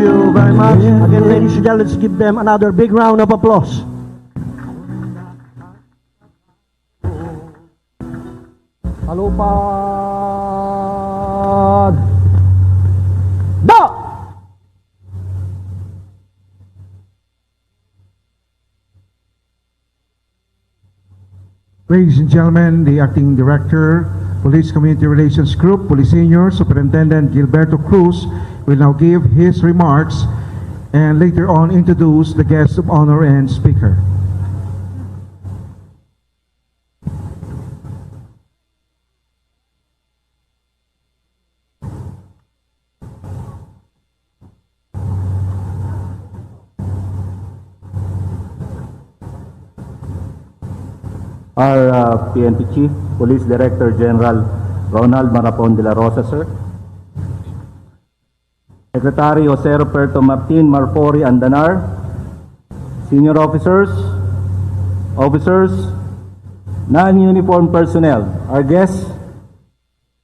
you very much. Again, ladies and gentlemen, let's give them another big round of applause. Palupad! Da! Ladies and gentlemen, the Acting Director, Police Community Relations Group, Police Senior Superintendent Gilberto Cruz will now give his remarks and later on introduce the guests of honor and speaker. Our PNP Chief, Police Director General Ronald Marapon de la Rosa, sir. Secretary Jose Roberto Martin Marfori Andanar, senior officers, non-uniform personnel, our guests.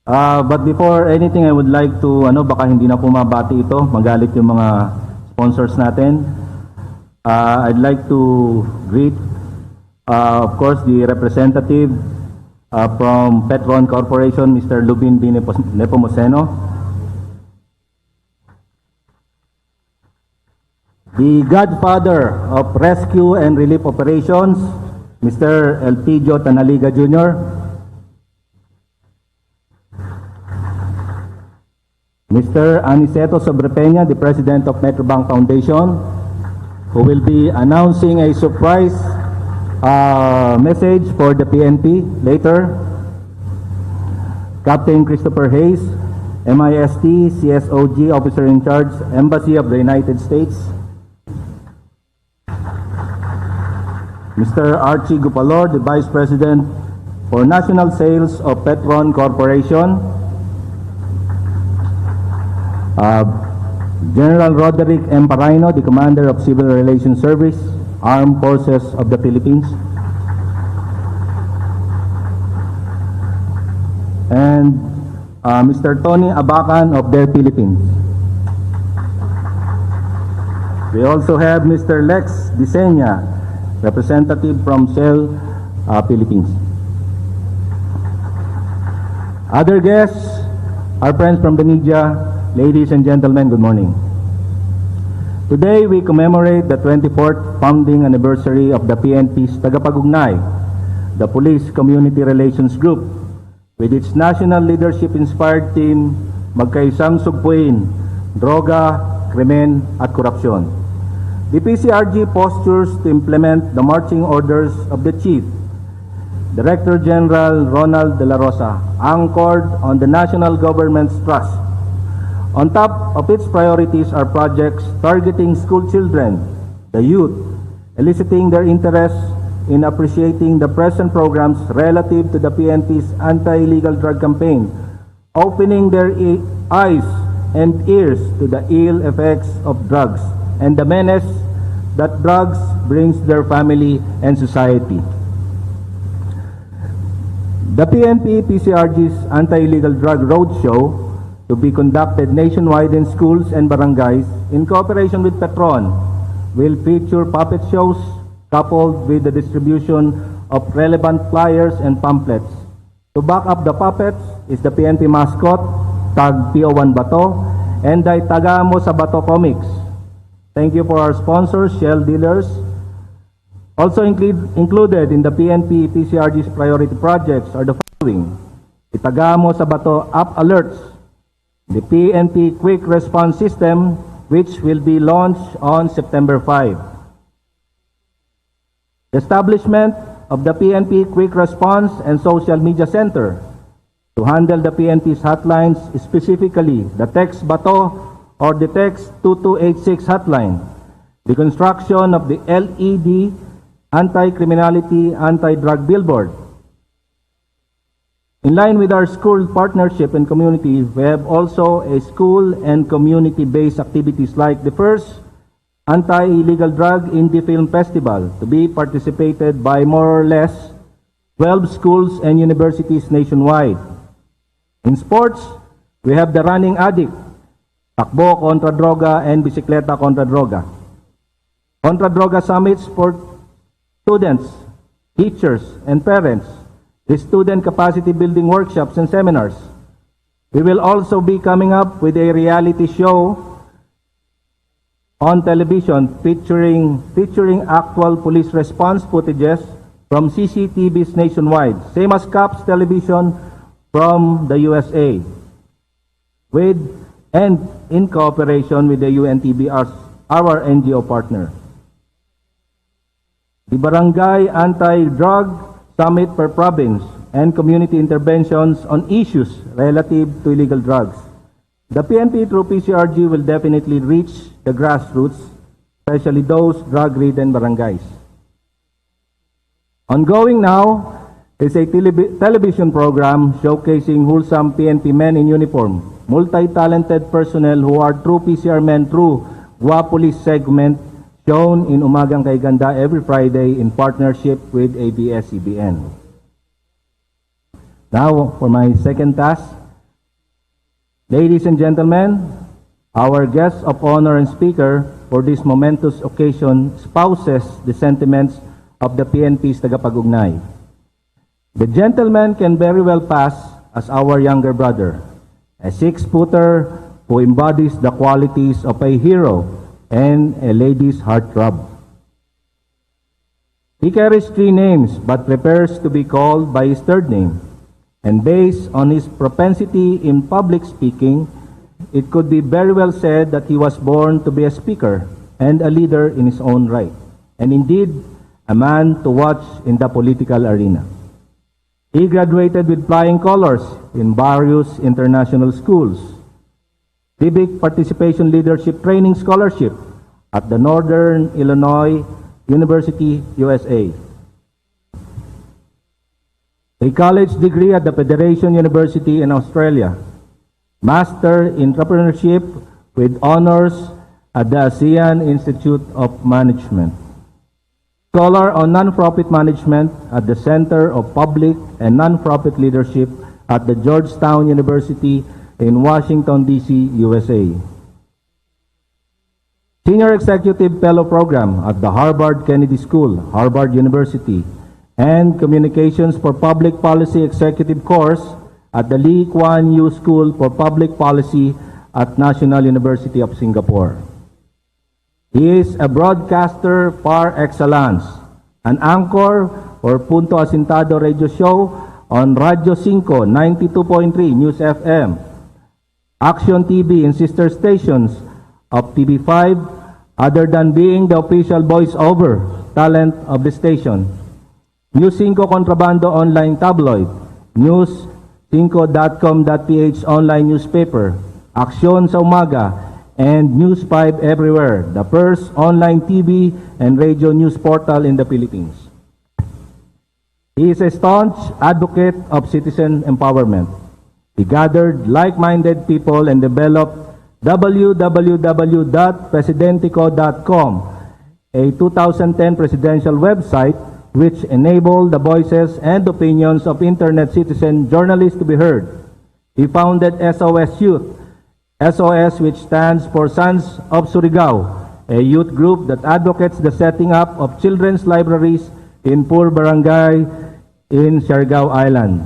But before anything, I would like to, baka hindi na pumabati ito, magalit yung mga sponsors natin. I'd like to greet of course, the representative from Petron Corporation, Mr. Lubin B. Nepomuceno. The godfather of rescue and relief operations, Mr. Elpidio Tanaliga Jr. Mr. Aniceto Sobrepeña, the President of Metrobank Foundation, who will be announcing a surprise message for the PNP later. Captain Christopher Hayes, MIST, CSOG, Officer in Charge, Embassy of the United States. Mr. Archie Gupalor, the Vice President for National Sales of Petron Corporation. General Roderick M. Parino, the Commander of Civil Relations Service, Armed Forces of the Philippines. And Mr. Tony Abacan of the Philippines. We also have Mr. Lex Diseña, representative from Shell, Philippines. Other guests, our friends from the media, ladies and gentlemen, good morning. Today, we commemorate the 24th founding anniversary of the PNP's Tagapagugnay, the Police Community Relations Group, with its national leadership-inspired team, Magkaisang Sugpuin, Droga, Krimen, at Korupsyon. The Pcrg postures to implement the marching orders of the Chief, Director General Ronald de la Rosa, anchored on the national government's trust. On top of its priorities are projects targeting school children, the youth, eliciting their interest in appreciating the present programs relative to the PNP's anti-illegal drug campaign, opening their eyes and ears to the ill effects of drugs and the menace that drugs brings their family and society. The PNP PCRG's anti-illegal drug roadshow, to be conducted nationwide in schools and barangays in cooperation with Petron, will feature puppet shows coupled with the distribution of relevant flyers and pamphlets. To back up the puppets is the PNP mascot, Tag PO1 Bato, and the Tagamo sa Bato Comics. Thank you for our sponsors, Shell Dealers. Also included in the PNP PCRG's priority projects are the following: the Tagamo sa Bato App Alerts, the PNP Quick Response System, which will be launched on September 5. The establishment of the PNP Quick Response and Social Media Center to handle the PNP's hotlines, specifically the Text Bato or the Text 2286 hotline. The construction of the LED Anti-Criminality, Anti-Drug Billboard. In line with our school partnership and community, we have also a school and community-based activities like the first Anti-Illegal Drug Indie Film Festival to be participated by more or less 12 schools and universities nationwide. In sports, we have the Running Addict, Takbo kontra droga and Bisikleta kontra droga. Kontra droga summits for students, teachers, and parents. The student capacity building workshops and seminars. We will also be coming up with a reality show on television featuring actual police response footages from CCTVs nationwide, same as COPS television from the USA, with and in cooperation with the UNTB, our NGO partner. The Barangay Anti-Drug Summit per province and community interventions on issues relative to illegal drugs. The PNP through Pcrg will definitely reach the grassroots, especially those drug-ridden barangays. Ongoing now is a television program showcasing wholesome PNP men in uniform, multi-talented personnel who are true PCR men through Gua Police segment shown in Umagang Kay Ganda every Friday in partnership with ABS-CBN. Now, for my second task. Ladies and gentlemen, our guest of honor and speaker for this momentous occasion spouses the sentiments of the PNP's tagapag-ugnay. The gentleman can very well pass as our younger brother, a six-footer who embodies the qualities of a hero and a lady's heartthrob. He carries three names but prefers to be called by his third name. And based on his propensity in public speaking, it could be very well said that he was born to be a speaker and a leader in his own right, and indeed, a man to watch in the political arena. He graduated with flying colors in various international schools, civic participation leadership training scholarship at the Northern Illinois University, USA. A college degree at the Federation University in Australia, Master in Entrepreneurship with honors at the ASEAN Institute of Management, Scholar on Nonprofit Management at the Center of Public and Nonprofit Leadership at the Georgetown University in Washington, D.C., USA. Senior Executive Fellow Program at the Harvard Kennedy School, Harvard University, and Communications for Public Policy Executive Course at the Lee Kuan Yew School for Public Policy at National University of Singapore. He is a broadcaster par excellence, an anchor for Punto Asintado radio show on Radio 5, 92.3 News FM, Action TV and sister stations of TV5, other than being the official voice-over talent of the station. News 5 Contrabando online tabloid, news5.com.ph online newspaper, Aksyon sa Umaga, and News 5 Everywhere, the first online TV and radio news portal in the Philippines. He is a staunch advocate of citizen empowerment. He gathered like-minded people and developed www.presidentico.com, a 2010 presidential website which enabled the voices and opinions of internet citizen journalists to be heard. He founded SOS Youth, SOS, which stands for Sons of Surigao, a youth group that advocates the setting up of children's libraries in poor barangay in Siargao Island.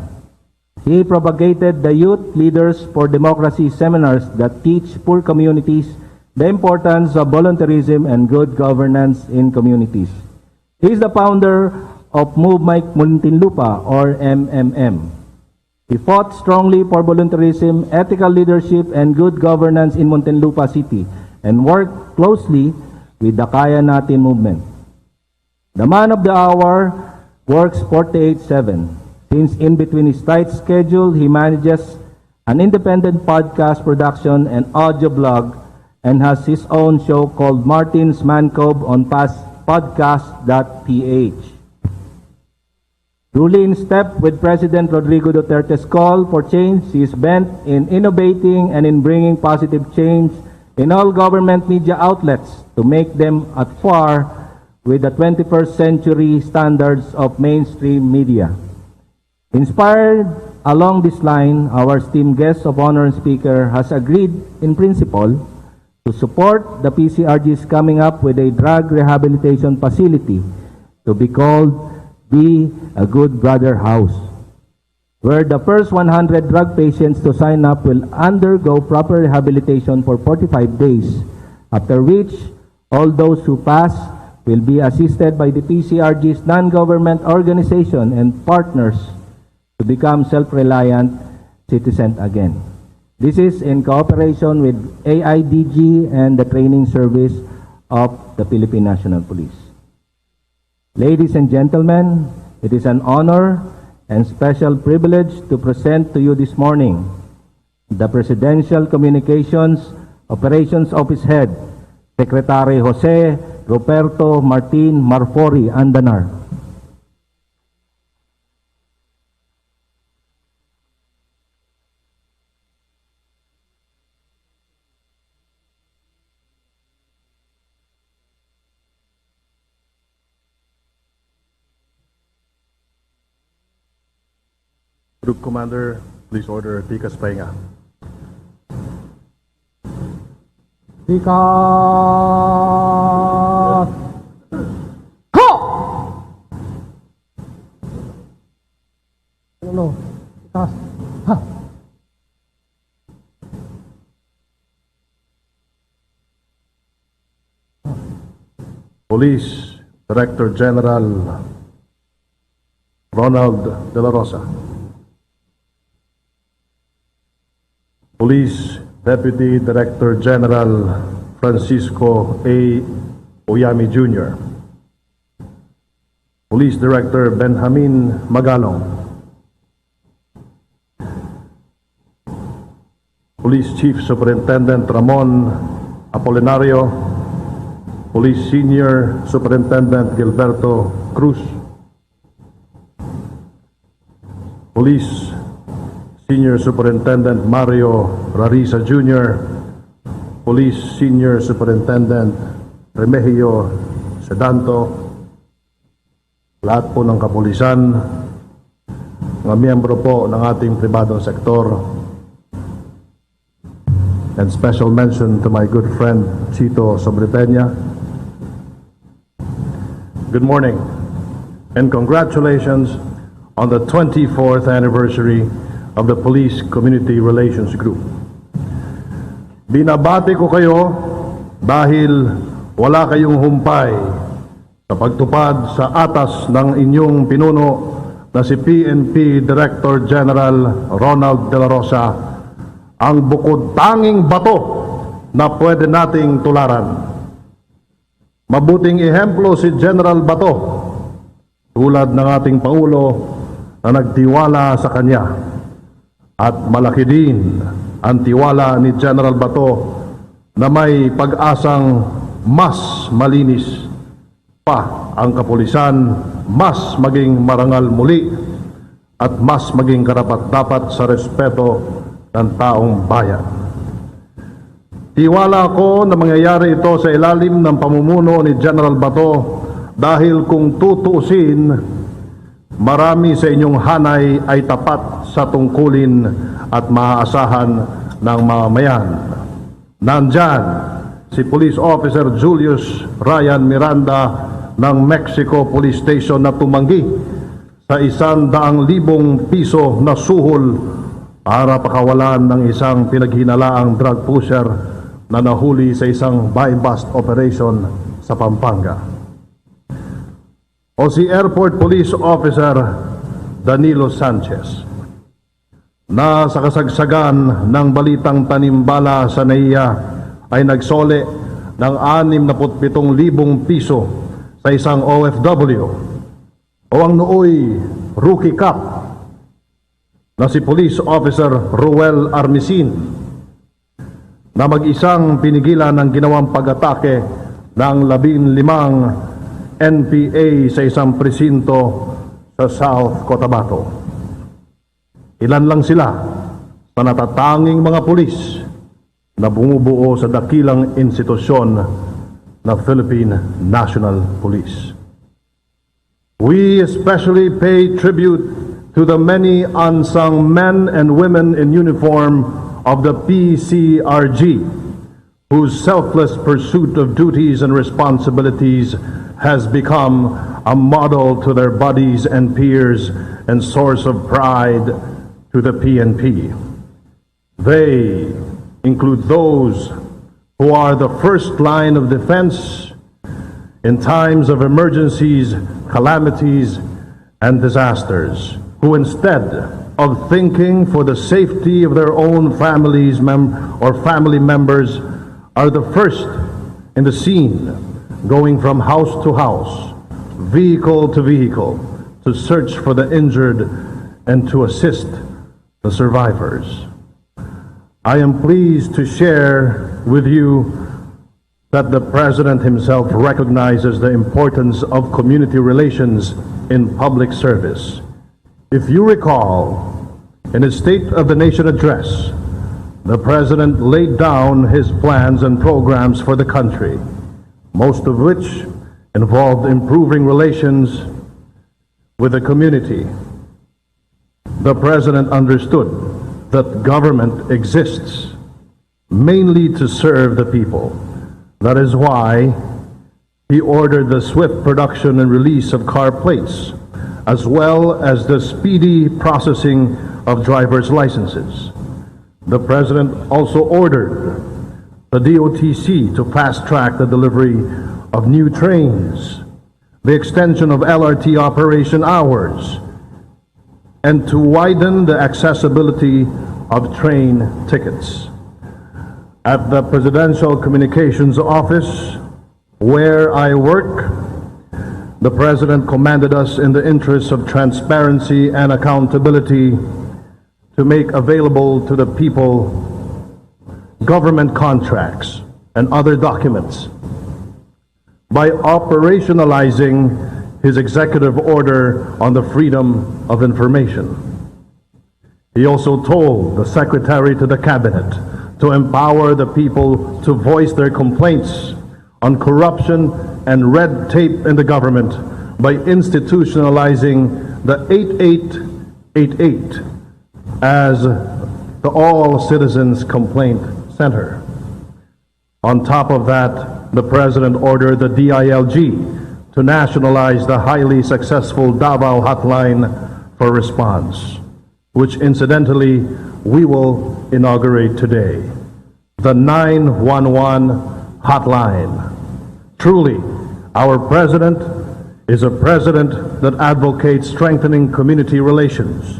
He propagated the Youth Leaders for Democracy seminars that teach poor communities the importance of volunteerism and good governance in communities. He is the founder of Move Mike Muntinlupa, or MMM. He fought strongly for volunteerism, ethical leadership, and good governance in Muntinlupa City, and worked closely with the Kaya Natin movement. The man of the hour works 48/7. Since in between his tight schedule, he manages an independent podcast production and audio blog, and has his own show called Martin's Man Cove on podcast.ph. Truly in step with President Rodrigo Duterte's call for change, he is bent in innovating and in bringing positive change in all government media outlets to make them at par with the 21st century standards of mainstream media. Inspired along this line, our esteemed guest of honor and speaker has agreed in principle to support the Pcrg's coming up with a drug rehabilitation facility to be called Be a Good Brother House, where the first 100 drug patients to sign up will undergo proper rehabilitation for 45 days, after which all those who pass will be assisted by the Pcrg's non-government organization and partners to become self-reliant citizens again. This is in cooperation with AIDG and the training service of the Philippine National Police. Ladies and gentlemen, it is an honor and special privilege to present to you this morning the Presidential Communications Operations Office Head, Secretary Jose Ruperto Martin Marfori Andanar. Group Commander, please order Tikas Pahinga. Tikas! Ho! No. Tikas. Ha! Police Director General Ronald De La Rosa. Police Deputy Director General Francisco A. Oyami Jr. Police Director Benjamin Magalong. Police Chief Superintendent Ramon Apolinario. Police Senior Superintendent Gilberto Cruz. Police Senior Superintendent Mario Rarisa Jr., Police Senior Superintendent Remigio Sedanto, lahat po ng kapulisan, mga miyembro po ng ating pribadong sektor, and special mention to my good friend Chito Sobreteña. Good morning and congratulations on the 24th anniversary of the Police Community Relations Group. Binabati ko kayo dahil wala kayong humpay sa pagtupad sa atas ng inyong pinuno na si PNP Director General Ronald De La Rosa, ang bukod tanging bato na pwede nating tularan. Mabuting ehemplo si General Bato, tulad ng ating Pangulo na nagtiwala sa kanya. At malaki din ang tiwala ni General Bato na may pag-asang mas malinis pa ang kapulisan, mas maging marangal muli, at mas maging karapat-dapat sa respeto ng taong bayan. Tiwala ko na mangyayari ito sa ilalim ng pamumuno ni General Bato dahil kung tutuusin, marami sa inyong hanay ay tapat sa tungkulin at maaasahan ng mamamayan. Nandyan si Police Officer Julius Ryan Miranda ng Mexico Police Station na tumanggi sa 100,000 piso na suhol para pakawalan ng isang pinaghinalaang drug pusher na nahuli sa isang buy-bust operation sa Pampanga. O si Airport Police Officer Danilo Sanchez na sa kasagsagan ng balitang tanimbala sa NAIA ay nagsole ng 67,000 piso sa isang OFW, o ang nooy rookie cop na si Police Officer Ruel Armisin na mag-isang pinigilan ng ginawang pag-atake ng 15 NPA sa isang presinto sa South Cotabato. Ilan lang sila sa natatanging mga pulis na bumubuo sa dakilang institusyon na Philippine National Police. We especially pay tribute to the many unsung men and women in uniform of the Pcrg, whose selfless pursuit of duties and responsibilities has become a model to their buddies and peers and source of pride to the PNP. They include those who are the first line of defense in times of emergencies, calamities, and disasters, who instead of thinking for the safety of their own families or family members are the first in the scene, going from house to house, vehicle to vehicle, to search for the injured and to assist the survivors. I am pleased to share with you that the President himself recognizes the importance of community relations in public service. If you recall, in his State of the Nation address, the President laid down his plans and programs for the country, most of which involved improving relations with the community. The President understood that government exists mainly to serve the people. That is why he ordered the swift production and release of car plates, as well as the speedy processing of driver's licenses. The President also ordered the DOTC to fast-track the delivery of new trains, the extension of LRT operation hours, and to widen the accessibility of train tickets. At the Presidential Communications Office, where I work, the President commanded us in the interests of transparency and accountability to make available to the people government contracts and other documents. By operationalizing his executive order on the freedom of information, he also told the Secretary to the Cabinet to empower the people to voice their complaints on corruption and red tape in the government by institutionalizing the 8888 as the All Citizens Complaint Center. On top of that, the President ordered the DILG to nationalize the highly successful Davao Hotline for Response, which incidentally we will inaugurate today, the 911 hotline. Truly, our President is a President that advocates strengthening community relations.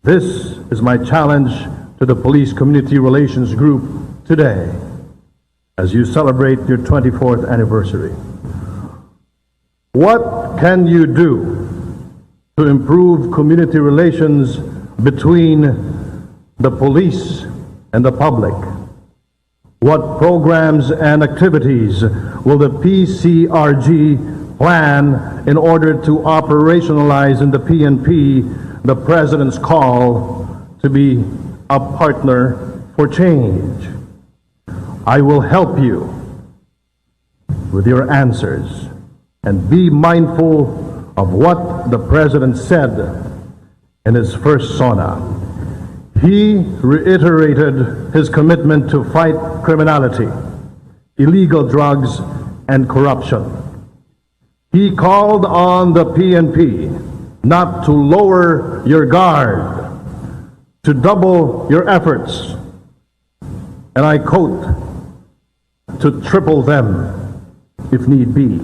This is my challenge to the Police Community Relations Group today, as you celebrate your 24th anniversary. What can you do to improve community relations between the police and the public? What programs and activities will the Pcrg plan in order to operationalize in the PNP the President's call to be a partner for change? I will help you with your answers, and be mindful of what the President said in his first SONA. He reiterated his commitment to fight criminality, illegal drugs, and corruption. He called on the PNP not to lower your guard, to double your efforts, and I quote, to triple them if need be.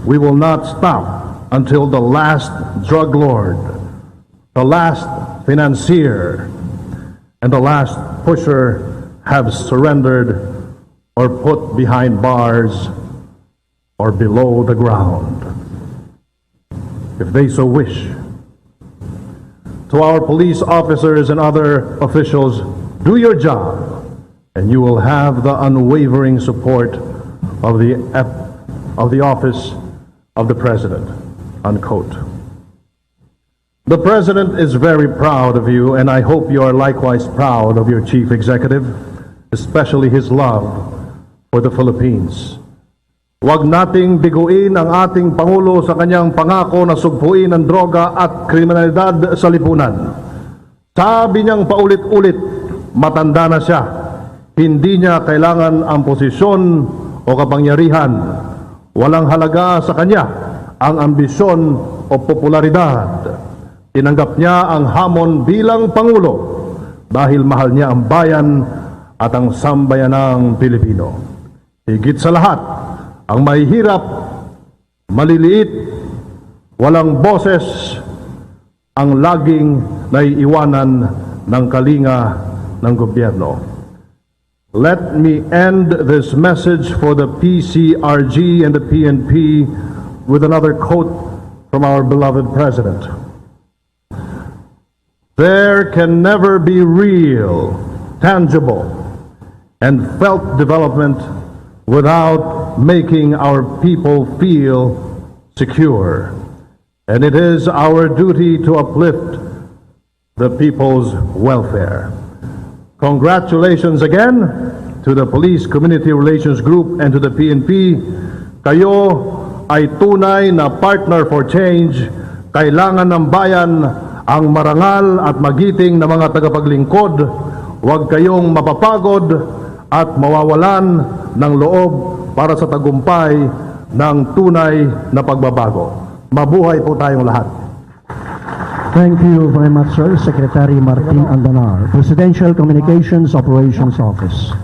We will not stop until the last drug lord, the last financier, and the last pusher have surrendered or put behind bars or below the ground, if they so wish. To our police officers and other officials, do your job, and you will have the unwavering support of the office of the President, unquote. The President is very proud of you, and I hope you are likewise proud of your Chief Executive, especially his love for the Philippines. Huwag nating biguin ang ating Pangulo sa kanyang pangako na sugpuin ang droga at kriminalidad sa lipunan. Sabi niyang paulit-ulit, matanda na siya. Hindi niya kailangan ang posisyon o kapangyarihan. Walang halaga sa kanya ang ambisyon o popularidad. Tinanggap niya ang hamon bilang Pangulo dahil mahal niya ang bayan at ang sambayanang Pilipino. Higit sa lahat, ang mahihirap, maliliit, walang boses, ang laging naiiwanan ng kalinga ng gobyerno. Let me end this message for the Pcrg and the PNP with another quote from our beloved President. There can never be real, tangible, and felt development without making our people feel secure. And it is our duty to uplift the people's welfare. Congratulations again to the Police Community Relations Group and to the PNP. Kayo ay tunay na partner for change. Kailangan ng bayan ang marangal at magiting na mga tagapaglingkod. Huwag kayong mapapagod at mawawalan ng loob para sa tagumpay ng tunay na pagbabago. Mabuhay po tayong lahat. Thank you very much, sir. Secretary Martin Andanar, Presidential Communications Operations Office.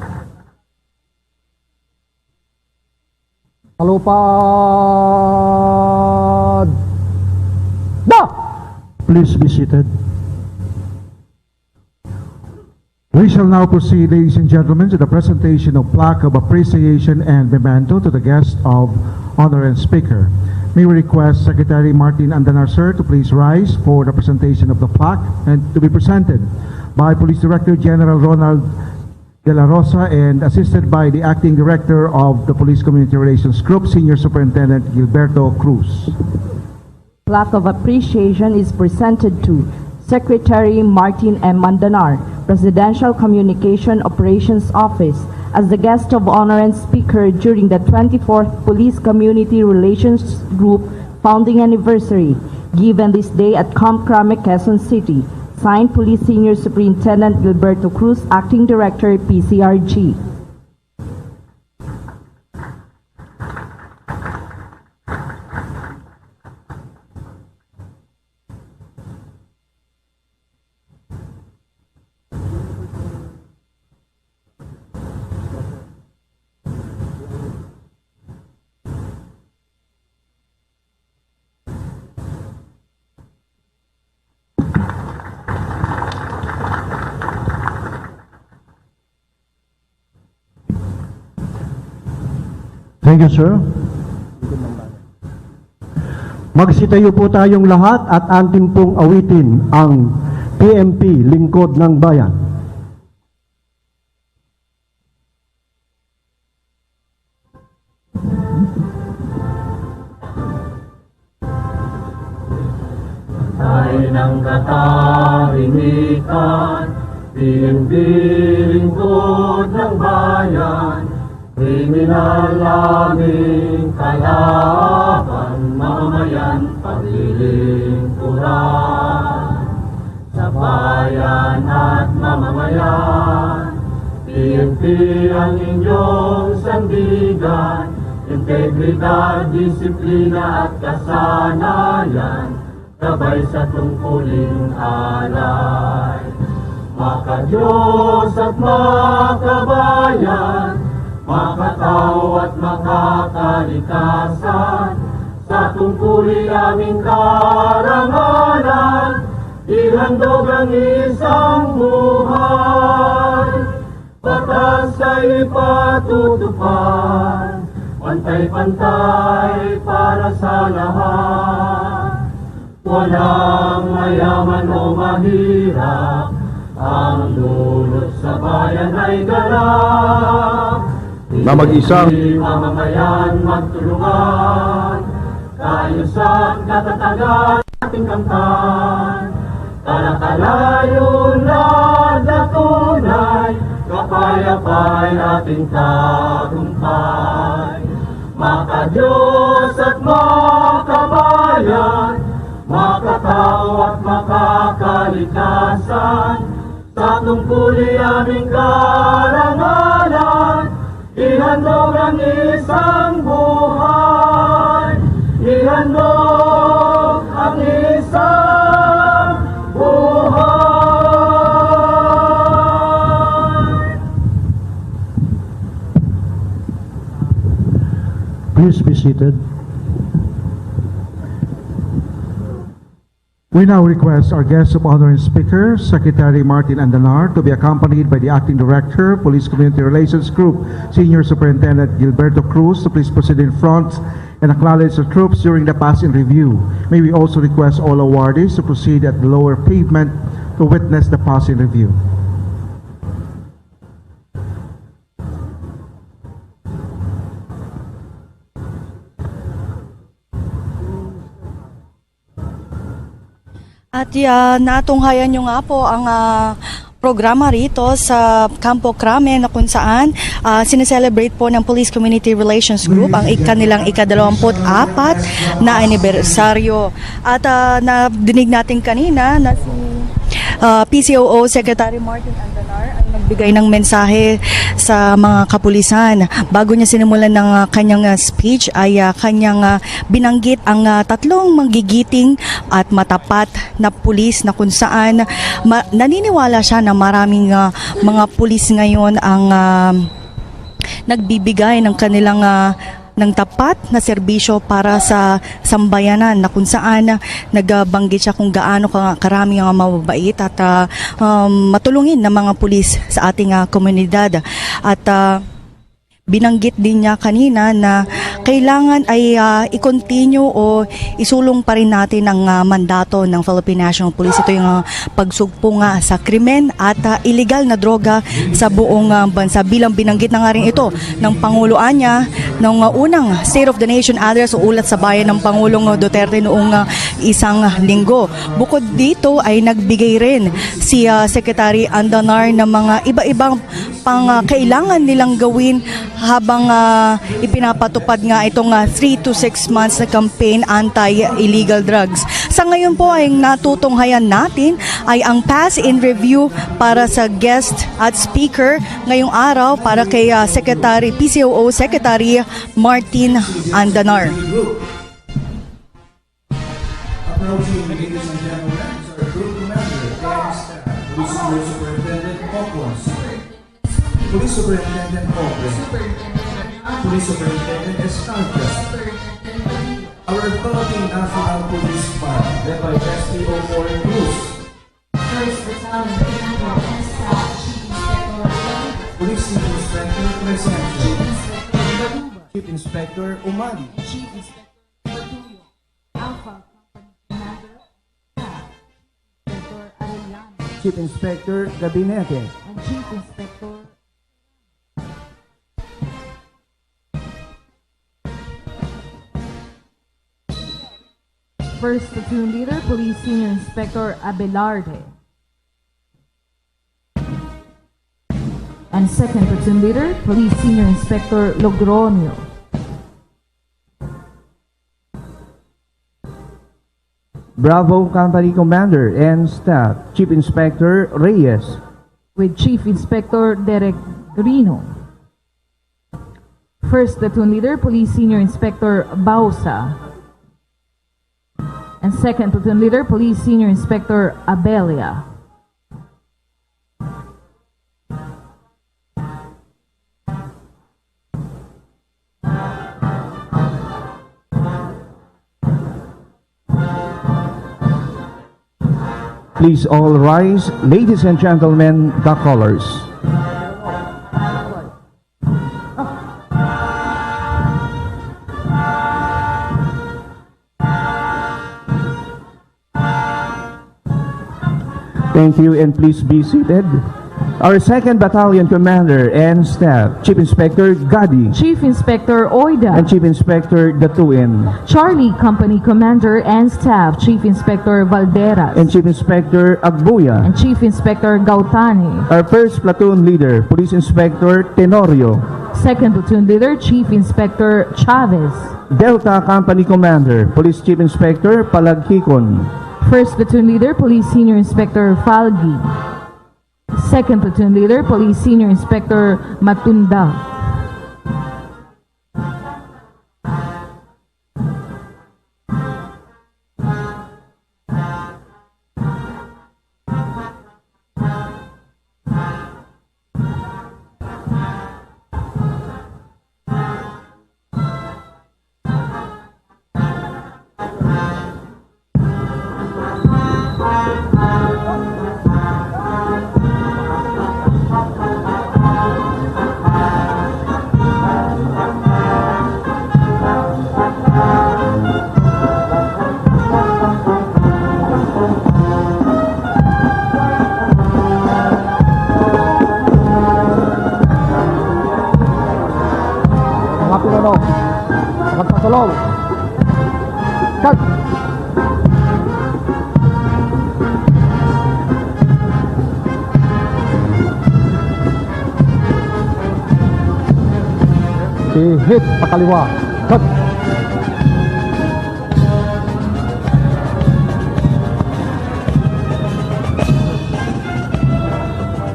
Palupad! Da! Please be seated. We shall now proceed, ladies and gentlemen, to the presentation of plaque of appreciation and memento to the guest of honor and speaker. May we request Secretary Martin Andanar, sir, to please rise for the presentation of the plaque and to be presented by Police Director General Ronald De La Rosa and assisted by the Acting Director of the Police Community Relations Group, Senior Superintendent Gilberto Cruz. Plaque of appreciation is presented to Secretary Martin M. Andanar, Presidential Communication Operations Office, as the guest of honor and speaker during the 24th Police Community Relations Group founding anniversary, given this day at Camp Crame, Quezon City. Signed, Police Senior Superintendent Gilberto Cruz, Acting Director, Pcrg. Thank you, sir. Magsitayo po tayong lahat at atin pong awitin ang PMP, Lingkod ng Bayan. Tayo ng katahimikan, PMP, Lingkod ng Bayan. Kriminal aming kalaban, mamamayan paglilingkuran. Sa bayan at mamamayan, PNP ang inyong sandigan. Integridad, disiplina at kasanayan, gabay sa tungkuling alay. Maka-Diyos at makabayan, makatao at makakalikasan, sa tungkuli aming karangalan, ihandog ang isang buhay. Batas ay patutupad, pantay-pantay para sa lahat. Walang mayaman o mahirap, ang dulot sa bayan ay ganap. Na mag-isang mamamayan magtulungan, kaayos at katatagan ating kamtan. Kalakalayo na datunay, kapayapay ating tagumpay. Maka-Diyos at makabayan, makatao at makakalikasan, sa tungkuli aming karangalan, ihandog ang isang buhay, ihandog ang isang buhay. Please be seated. We now request our guest of honor and speaker, Secretary Martin Andanar, to be accompanied by the Acting Director, Police Community Relations Group, Senior Superintendent Gilberto Cruz, to please proceed in front and acknowledge the troops during the pass-in review. May we also request all awardees to proceed at the lower pavement to witness the pass-in review. At natunghayan nyo nga po ang programa rito sa Campo Crame na kung saan sineselebrate po ng Police Community Relations Group ang kanilang ika-24 na anibersaryo. At nadinig natin kanina na si PCOO Secretary Martin Andanar ay nagbigay ng mensahe sa mga kapulisan. Bago niya sinimulan ng kanyang speech ay kanyang binanggit ang tatlong manggigiting at matapat na pulis na kung saan naniniwala siya na maraming mga pulis ngayon ang nagbibigay ng kanilang ng tapat na serbisyo para sa sambayanan, na kung saan nagbanggit siya kung gaano karami ang mababait at matulungin ng mga pulis sa ating komunidad. At binanggit din niya kanina na kailangan ay i-continue o isulong pa rin natin ang mandato ng Philippine National Police. Ito yung pagsugpo nga sa krimen at illegal na droga sa buong bansa. Bilang binanggit na nga rin ito ng Panguluan niya ng unang State of the Nation Address o ulat sa bayan ng Pangulong Duterte noong isang linggo. Bukod dito ay nagbigay rin si Secretary Andanar ng mga iba-ibang kailangan nilang gawin habang ipinapatupad nga itong 3 to 6 months na campaign anti-illegal drugs. Sa ngayon po ay natutunghayan natin ay ang pass-in review para sa guest at speaker ngayong araw para kay PCOO Secretary Martin Andanar. Approaching, ladies and gentlemen, is our group commander, Police Superintendent Ocos. Police Superintendent Ocos. Police Superintendent Escalde. Our 13th National Police Band, led by SPO Foreign Cruz. First Battalion Commander and Staff Chief Inspector Police Chief Inspector Crescencio. Chief Inspector Umali. Chief Inspector Batuyo, Alpha Company Commander, Staff Inspector Arellano, Chief Inspector Gabinete. and Chief Inspector First Platoon Leader, Police Senior Inspector Abelarde. And Second Platoon Leader, Police Senior Inspector Logronio. Bravo Company Commander and Staff, Chief Inspector Reyes. With Chief Inspector Derek Rino. First Platoon Leader, Police Senior Inspector Bausa. And Second Platoon Leader, Police Senior Inspector Abelia. Please all rise. Ladies and gentlemen, the colors. Thank you, and please be seated. Our 2nd Battalion Commander and Staff, Chief Inspector Gadi. Chief Inspector Oida. And Chief Inspector Datuin. Charlie Company Commander and Staff, Chief Inspector Valderas. And Chief Inspector Agbuya. And Chief Inspector Gautani. Our 1st Platoon Leader, Police Inspector Tenorio. Second Platoon Leader, Chief Inspector Chavez. Delta Company Commander, Police Chief Inspector Palaghicon. First Platoon Leader, Police Senior Inspector Falgi. Second Platoon Leader, Police Senior Inspector Matunda. Magpatulong. Cut. I-hit pakaliwa. Cut.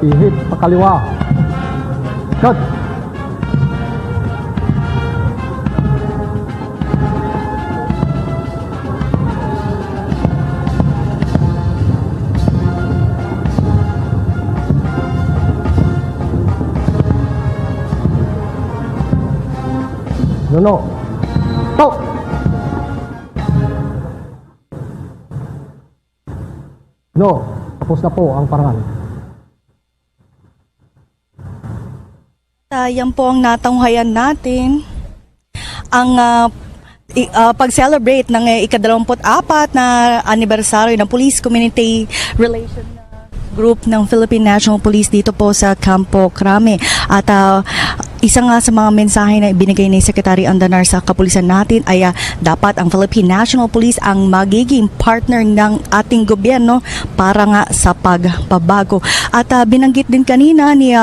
I-hit pakaliwa. Cut. No. Stop! No. Tapos na po ang parangal. Yan po ang natunghayan natin. Ang pag-celebrate ng ika-24 na anibersaryo ng Police Community Relation Group ng Philippine National Police dito po sa Campo Crame. At isa nga sa mga mensahe na ibinigay ni Secretary Andanar sa kapulisan natin ay dapat ang Philippine National Police ang magiging partner ng ating gobyerno para nga sa pagbabago. At binanggit din kanina ni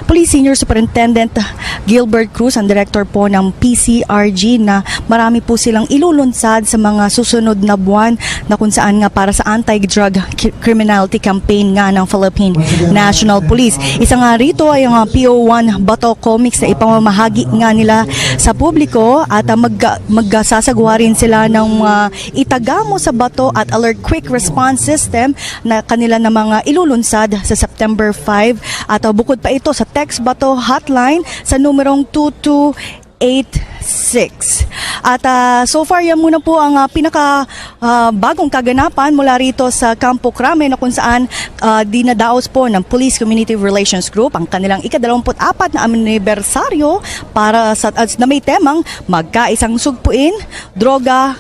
Police Senior Superintendent Gilbert Cruz, ang director po ng Pcrg, na marami po silang ilulunsad sa mga susunod na buwan na kung saan nga para sa anti-drug criminality campaign nga ng Philippine National Police. Isa nga rito ay ang PO1 Bato Comics na ipamamahagi nga nila sa publiko at magsasagawa rin sila ng itagamo sa bato at alert quick response system na kanila na mga ilulunsad sa September 5 at bukod pa ito sa text bato hotline sa numerong 2286. At so far yan muna po ang pinaka bagong kaganapan mula rito sa Campo Crame na kung saan dinadaos po ng Police Community Relations Group ang kanilang ika-24 na anibersaryo para sa na may temang magkaisang sugpuin, droga,